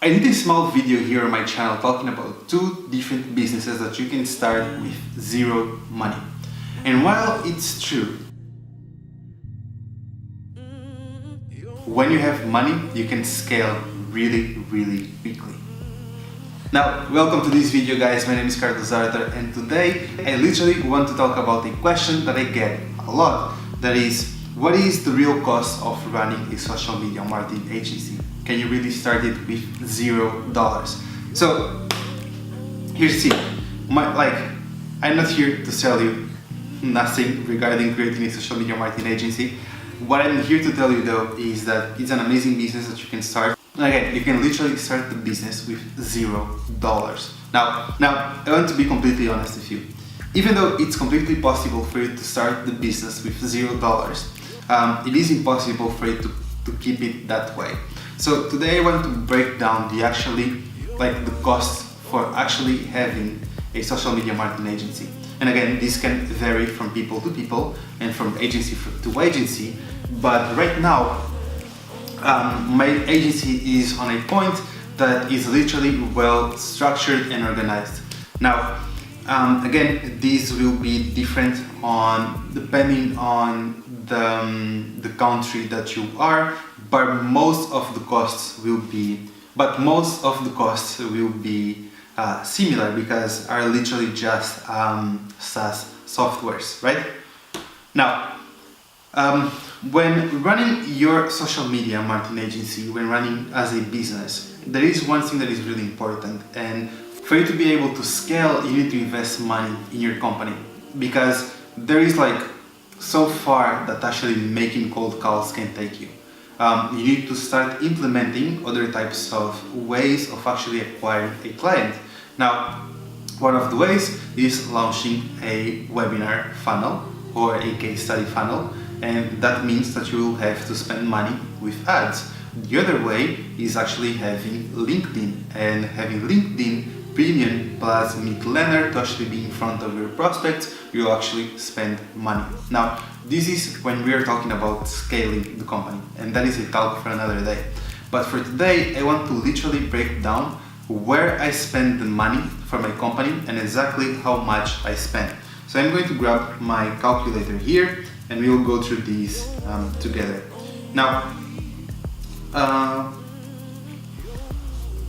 I did a small video here on my channel talking about two different businesses that you can start with zero money. And while it's true, when you have money, you can scale really quickly. Now, welcome to this video, guys. My name is Carlos Arthur, and today I literally want to talk about a question that I get a lot. That is, what is the real cost of running a social media marketing agency? Can you really start it with $0? So here's the thing. I'm not here to sell you nothing regarding creating a social media marketing agency. What I'm here to tell you though is that it's an amazing business that you can start. And again, you can literally start the business with $0. Now I want to be completely honest with you. Even though it's completely possible for you to start the business with $0, it is impossible for you to keep it that way. So today I want to break down the costs for actually having a social media marketing agency. And again, this can vary from people to people and from agency to agency. But right now, my agency is on a point that is literally well structured and organized. Now, again, these will be different depending on the country that you are, but most of the costs will be similar because are literally just SaaS softwares, right? Now, when running your social media marketing agency, when running as a business, there is one thing that is really important, and for you to be able to scale, you need to invest money in your company, because there is so far that actually making cold calls can take you. You need to start implementing other types of ways of actually acquiring a client. Now, one of the ways is launching a webinar funnel or a case study funnel, and that means that you will have to spend money with ads. The other way is actually having LinkedIn, and having LinkedIn Premium plus mid-learner to actually be in front of your prospects. You'll actually spend money. Now, this is when we are talking about scaling the company, and that is a talk for another day. But for today, I want to literally break down where I spend the money for my company and exactly how much I spend. So I'm going to grab my calculator here, and we will go through these together. Now,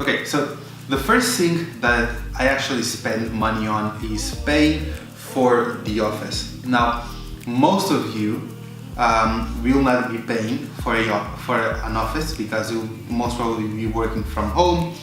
okay, so the first thing that I actually spend money on is paying for the office. Now, most of you will not be paying for an office because you'll most probably be working from home.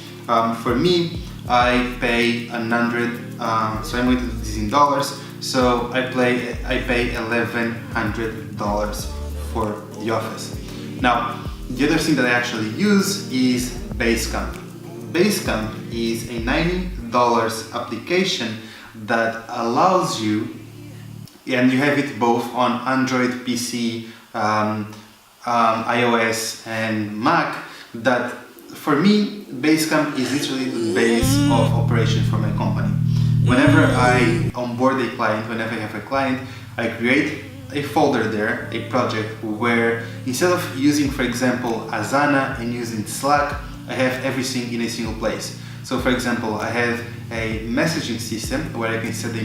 For me, I pay so I'm going to do this in dollars. So I pay $1,100 for the office. Now, the other thing that I actually use is Basecamp. Basecamp is a $90 application that allows you, and you have it both on Android, PC, iOS and Mac, that for me, Basecamp is literally the base of operation for my company. Whenever I onboard a client, whenever I have a client, I create a folder there, a project, where instead of using, for example, Asana and using Slack, I have everything in a single place. So for example, I have a messaging system where I can send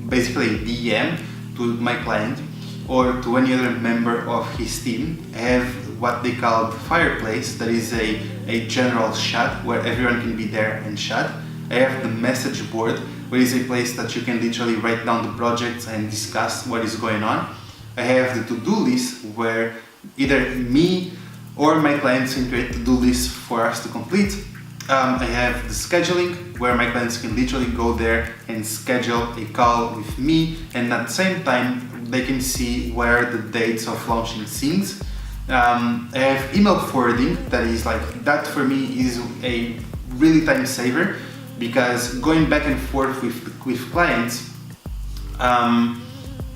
basically a DM to my client or to any other member of his team. I have what they call Fireplace, that is a general chat where everyone can be there and chat. I have the message board, where is a place that you can literally write down the projects and discuss what is going on. I have the to-do list, where either me or my clients can create to-do lists for us to complete. I have the scheduling, where my clients can literally go there and schedule a call with me, and at the same time they can see where the dates of launching things. I have email forwarding, that for me is a really time saver, because going back and forth with clients,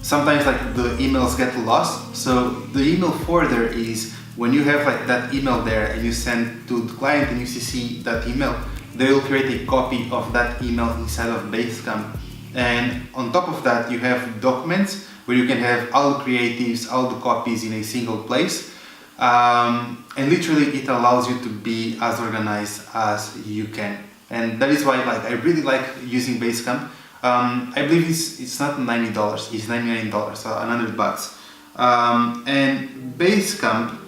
sometimes the emails get lost. So the email forwarder is when you have that email there and you send to the client and you CC that email, they will create a copy of that email inside of Basecamp. And on top of that, you have documents where you can have all the creatives, all the copies in a single place. and literally it allows you to be as organized as you can. And that is why I really like using Basecamp. I believe it's not $90, it's $99, so $100. And Basecamp,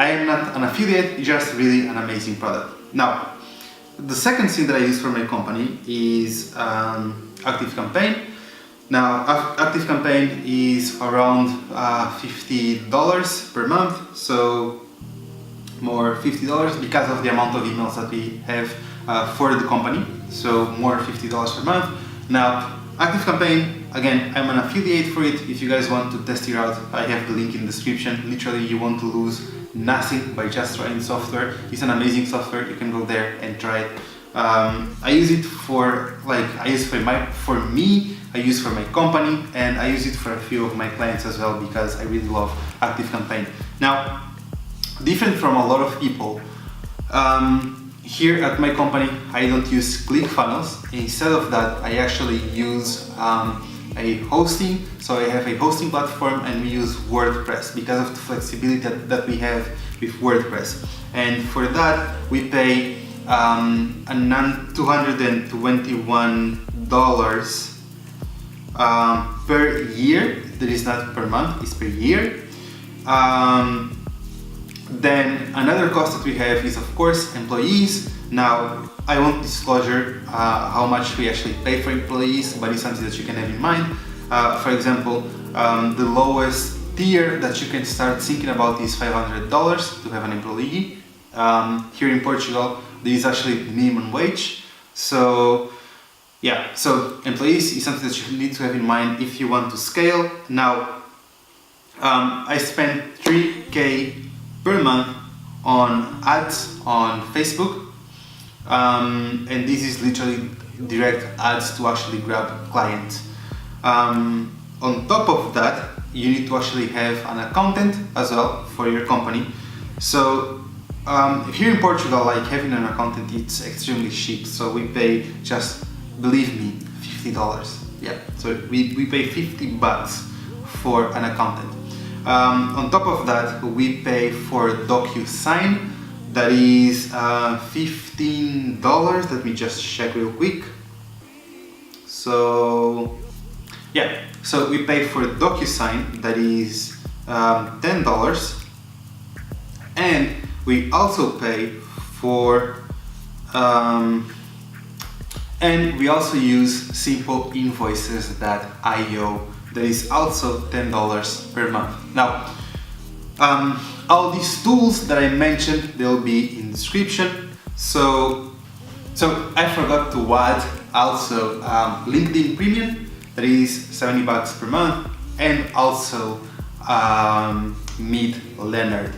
I am not an affiliate, just really an amazing product. Now, the second thing that I use for my company is ActiveCampaign. Now, ActiveCampaign is around $50 per month, so more $50 because of the amount of emails that we have for the company, so more $50 per month. Now, ActiveCampaign, again, I'm an affiliate for it. If you guys want to test it out, I have the link in the description. Literally, you want to lose nothing by just trying software. It's an amazing software. You can go there and try it. I use it for for me, I use for my company, and I use it for a few of my clients as well because I really love ActiveCampaign. Now, different from a lot of people, here at my company, I don't use ClickFunnels. Instead of that, I actually use a hosting. So I have a hosting platform and we use WordPress because of the flexibility that we have with WordPress. And for that, we pay $221 per year. That is not per month, it's per year. Then another cost that we have is, of course, employees. Now, I won't disclosure how much we actually pay for employees, but it's something that you can have in mind. For example, the lowest tier that you can start thinking about is $500 to have an employee. Here in Portugal, there is actually minimum wage. So yeah, so employees is something that you need to have in mind if you want to scale. Now, I spend $3K per month on ads on Facebook, and this is literally direct ads to actually grab clients. On top of that, you need to actually have an accountant as well for your company. So here in Portugal, having an accountant, it's extremely cheap. So we pay, just believe me, $50. Yeah, so we pay $50 for an accountant. On top of that, we pay for DocuSign. That is $15. Let me just check real quick. So yeah, so we pay for DocuSign. That is $10, and we also pay for and we also use Simple Invoices.io. That is also $10 per month. Now, all these tools that I mentioned, they'll be in the description. So I forgot to add also LinkedIn Premium, that is $70 per month, and also Meet Leonard,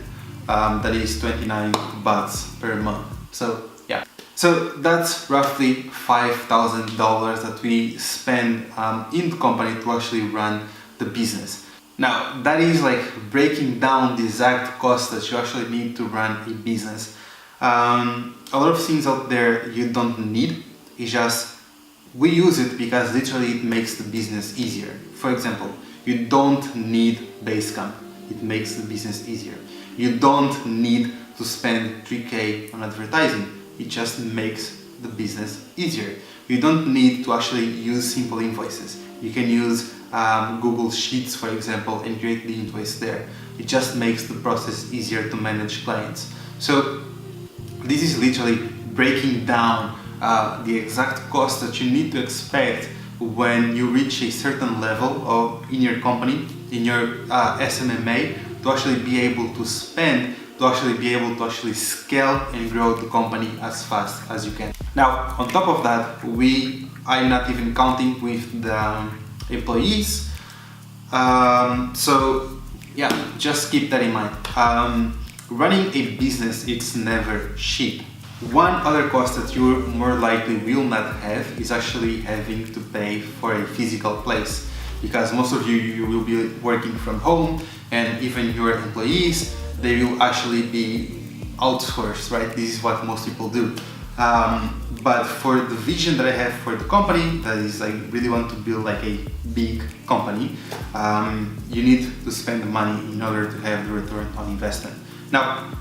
that is $29 per month. So yeah, so that's roughly $5,000 that we spend in the company to actually run the business. Now, that is breaking down the exact cost that you actually need to run a business. A lot of things out there you don't need. It's just we use it because literally it makes the business easier. For example, you don't need Basecamp. It makes the business easier. You don't need to spend $3K on advertising. It just makes the business easier. You don't need to actually use Simple Invoices. You can use Google Sheets, for example, and create the invoice there. It just makes the process easier to manage clients. So this is literally breaking down the exact cost that you need to expect when you reach a certain level in your company, in your SMMA, to actually be able to spend, to actually be able to actually scale and grow the company as fast as you can. Now, on top of that, I'm not even counting with the employees. So yeah, just keep that in mind. Running a business, it's never cheap. One other cost that you more likely will not have is actually having to pay for a physical place, because most of you will be working from home, and even your employees, they will actually be outsourced, right? This is what most people do. But for the vision that I have for the company, that is, I really want to build like a big company, you need to spend the money in order to have the return on investment. Now,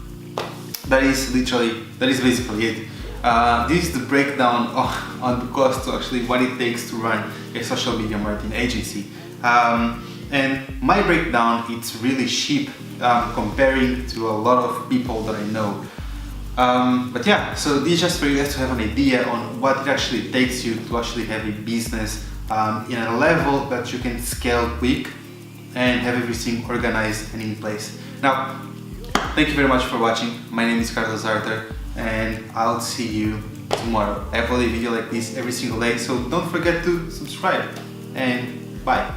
that is basically it. This is the breakdown on the cost to actually what it takes to run a social media marketing agency. And my breakdown, it's really cheap comparing to a lot of people that I know. But yeah, so this is just for you guys to have an idea on what it actually takes you to actually have a business in a level that you can scale quick and have everything organized and in place. Now, thank you very much for watching. My name is Carlos Arthur, and I'll see you tomorrow. I upload a video like this every single day, so don't forget to subscribe, and bye.